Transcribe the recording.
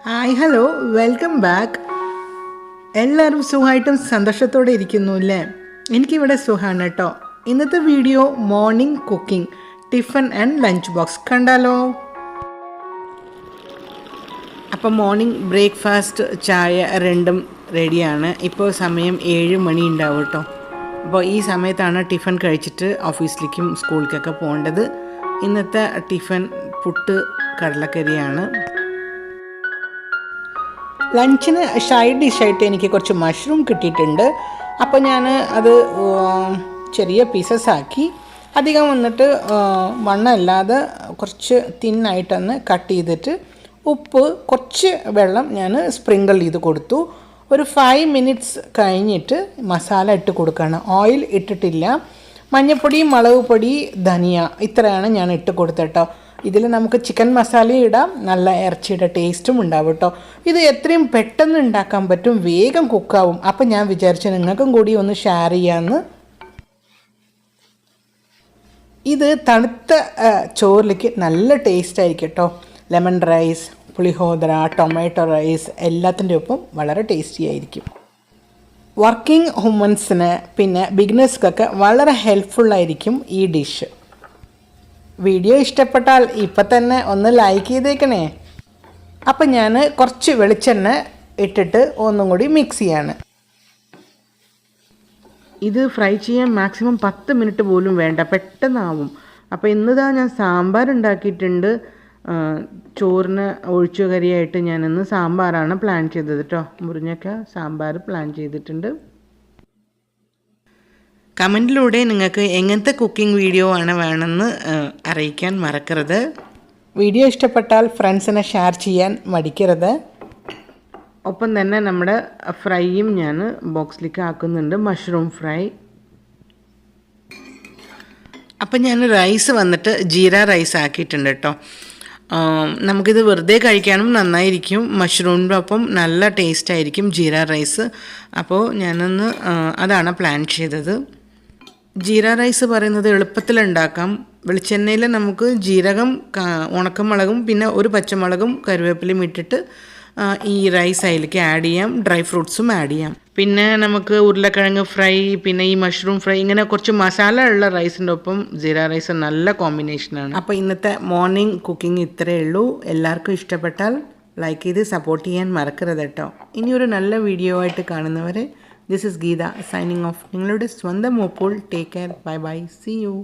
Hi hello welcome back. എല്ലാവരും സുഖമായിട്ടും സന്തോഷത്തോടെ ഇരിക്കുന്നു അല്ലേ? എനിക്കിവിടെ സുഖമാണ് കേട്ടോ. ഇന്നത്തെ video morning cooking, tiffin and lunch box കണ്ടാലോ? അപ്പോൾ മോർണിംഗ് ബ്രേക്ക്ഫാസ്റ്റ് ചായ രണ്ടും റെഡിയാണ്. ഇപ്പോൾ സമയം 7 മണി ഉണ്ടാവും കേട്ടോ. അപ്പോൾ ഈ സമയത്താണ് ടിഫിൻ കഴിച്ചിട്ട് ഓഫീസിലേക്കും സ്കൂളിലേക്കൊക്കെ പോകേണ്ടത്. ഇന്നത്തെ ടിഫിൻ പുട്ട് കടലക്കറിയാണ്. ലഞ്ചിന് സൈഡ് ഡിഷായിട്ട് എനിക്ക് കുറച്ച് മഷ്റൂം കിട്ടിയിട്ടുണ്ട്. അപ്പോൾ ഞാൻ അത് ചെറിയ പീസസ് ആക്കി, അധികം വന്നിട്ട് വണ്ണമില്ലാതെ കുറച്ച് തിന്നായിട്ടൊന്ന് കട്ട് ചെയ്തിട്ട് ഉപ്പ് കുറച്ച് വെള്ളം ഞാൻ സ്പ്രിങ്കിൾ ചെയ്ത് കൊടുത്തു. ഒരു 5 മിനിറ്റ്സ് കഴിഞ്ഞിട്ട് മസാല ഇട്ട് കൊടുക്കുകയാണ്. ഓയിൽ ഇട്ടിട്ടില്ല. മഞ്ഞൾപ്പൊടി, മുളക് പൊടി, ധനിയ ഇത്രയാണ് ഞാൻ ഇട്ട് കൊടുത്തട്ടോ. ഇതിൽ നമുക്ക് ചിക്കൻ മസാല ഇടാം, നല്ല ഇറച്ചിയുടെ ടേസ്റ്റും ഉണ്ടാവും കേട്ടോ. ഇത് എത്രയും പെട്ടെന്ന് ഉണ്ടാക്കാൻ പറ്റും, വേഗം കുക്കാവും. അപ്പം ഞാൻ വിചാരിച്ചു നിങ്ങൾക്കും കൂടി ഒന്ന് ഷെയർ ചെയ്യാമെന്ന്. ഇത് തണുത്ത ചോറിലേക്ക് നല്ല ടേസ്റ്റ് ആയിരിക്കും കേട്ടോ. ലെമൺ റൈസ്, പുളിഹോദര, ടൊമാറ്റോ റൈസ് എല്ലാത്തിൻ്റെ ഒപ്പം വളരെ ടേസ്റ്റി ആയിരിക്കും. വർക്കിംഗ് വുമൻസിന് പിന്നെ ബിഗിനേഴ്സ്ക്കൊക്കെ വളരെ ഹെൽപ്ഫുള്ളായിരിക്കും ഈ ഡിഷ്. വീഡിയോ ഇഷ്ടപ്പെട്ടാൽ ഇപ്പം തന്നെ ഒന്ന് ലൈക്ക് ചെയ്തേക്കണേ. അപ്പം ഞാൻ കുറച്ച് വെളിച്ചെണ്ണ ഇട്ടിട്ട് ഒന്നും കൂടി മിക്സ് ചെയ്യാണ്. ഇത് ഫ്രൈ ചെയ്യാൻ മാക്സിമം 10 മിനിറ്റ് പോലും വേണ്ട, പെട്ടെന്നാവും. അപ്പോൾ ഇന്നിതാ ഞാൻ സാമ്പാർ ഉണ്ടാക്കിയിട്ടുണ്ട്. ചോറിന് ഒഴിച്ചു കറിയായിട്ട് ഞാനിന്ന് സാമ്പാറാണ് പ്ലാൻ ചെയ്തത് കേട്ടോ. മുരിങ്ങയ്ക്ക സാമ്പാർ പ്ലാൻ ചെയ്തിട്ടുണ്ട്. കമൻറ്റിലൂടെ നിങ്ങൾക്ക് എങ്ങനത്തെ കുക്കിംഗ് വീഡിയോ ആണ് വേണമെന്ന് അറിയിക്കാൻ മറക്കരുത്. വീഡിയോ ഇഷ്ടപ്പെട്ടാൽ ഫ്രണ്ട്സിനെ ഷെയർ ചെയ്യാൻ മടിക്കരുത്. ഒപ്പം തന്നെ നമ്മുടെ ഫ്രൈയും ഞാൻ ബോക്സിലേക്ക് ആക്കുന്നുണ്ട്, മഷ്റൂം ഫ്രൈ. അപ്പം ഞാൻ റൈസ് വന്നിട്ട് ജീര റൈസ് ആക്കിയിട്ടുണ്ട് കേട്ടോ. നമുക്കിത് വെറുതെ കഴിക്കാനും നന്നായിരിക്കും, മഷ്റൂമിൻ്റെ ഒപ്പം നല്ല ടേസ്റ്റ് ആയിരിക്കും ജീര റൈസ്. അപ്പോൾ ഞാനൊന്ന് അതാണ് പ്ലാൻ ചെയ്തത്. ജീര റൈസ് പറയുന്നത് എളുപ്പത്തിലുണ്ടാക്കാം. വെളിച്ചെണ്ണയിൽ നമുക്ക് ജീരകം, ഉണക്കമുളകും പിന്നെ ഒരു പച്ചമുളകും കറിവേപ്പിലയും ഇട്ടിട്ട് ഈ റൈസ് അതിലേക്ക് ആഡ് ചെയ്യാം. ഡ്രൈ ഫ്രൂട്ട്സും ആഡ് ചെയ്യാം. പിന്നെ നമുക്ക് ഉരുളക്കിഴങ്ങ് ഫ്രൈ, പിന്നെ ഈ മഷ്റൂം ഫ്രൈ, ഇങ്ങനെ കുറച്ച് മസാല ഉള്ള റൈസിൻ്റെ ഒപ്പം ജീര റൈസ് നല്ല കോമ്പിനേഷനാണ്. അപ്പോൾ ഇന്നത്തെ മോർണിംഗ് കുക്കിംഗ് ഇത്രയേ ഉള്ളൂ. എല്ലാവർക്കും ഇഷ്ടപ്പെട്ടാൽ ലൈക്ക് ചെയ്ത് സപ്പോർട്ട് ചെയ്യാൻ മറക്കരുത് കേട്ടോ. ഇനിയൊരു നല്ല വീഡിയോ ആയിട്ട് കാണുന്നവരെ, this is Geetha signing off. നിങ്ങളുടെ സ്വന്തം മോപ്പോൾ. Take care. Bye bye. See U.